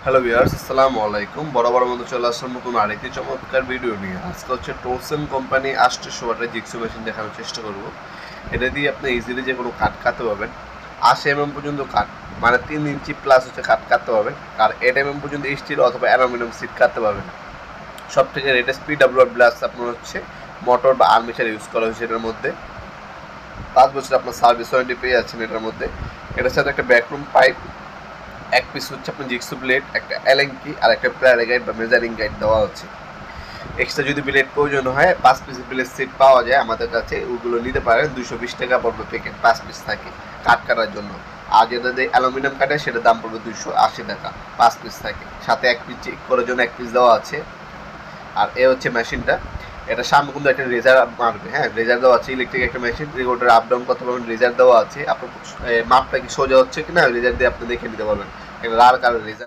Hello viewers, আসসালামু আলাইকুম। বরাবর মতো চলে আসলাম নতুন আরেকটি চমৎকার ভিডিও নিয়ে। আজকে হচ্ছে টোলসন কোম্পানি 800 ওয়াটের জিক্সো মেশিন দেখানোর চেষ্টা করব। এটা দিয়ে আপনি ইজিলি যে কোনো কাঠ কাটতে পারবেন। 80 পর্যন্ত কাঠ, মানে 3 ইঞ্চি প্লাস হচ্ছে কাঠ কাটতে পারবেন। আর 8 পর্যন্ত স্টিল অথবা অ্যালুমিনিয়াম সিট কাটতে পারবেন। সব থেকে লেটেস্ট PWR প্লাস আপনার হচ্ছে মোটর বা আর্মেচার ইউজ করা হয়েছে এটার মধ্যে। 5 বছর আপনার সার্ভিস ওয়ারেন্টি পেয়ে যাচ্ছেন এটার মধ্যে। এটার সাথে একটা ব্যাকরুম পাইপ, এক পিস হচ্ছে আপনার জিক্সো ব্লেড, একটা অ্যালেঙ্কি আর একটা প্লায়ার গাইড বা মেজারিং গাইড দেওয়া হচ্ছে। এক্সট্রা যদি ব্লেড প্রয়োজন হয় 5 পিস ব্লেড সেট পাওয়া যায় আমাদের কাছে, ওগুলো নিতে পারেন। 220 টাকা পড়বে প্যাকেট, 5 পিস থাকে কাট কাটার জন্য। আর যেটা দিয়ে অ্যালুমিনিয়াম কাটে সেটার দাম পড়বে 280 টাকা, 5 পিস থাকে। সাথে এক পিস চেক করার জন্য এক পিস দেওয়া আছে। আর এ হচ্ছে মেশিনটা, এটা সামনে কিন্তু একটা রেজার মারবে। হ্যাঁ, রেজার দেওয়া আছে, ইলেকট্রিক একটা মেশিন, রেগুলেটর আপ ডাউন করতে পারবেন। রেজার দেওয়া আছে, আপনার মাপটা কি সোজা হচ্ছে কিনা রেজার দিয়ে আপনি দেখে নিতে পারবেন। একটা লাল কালার রেজার।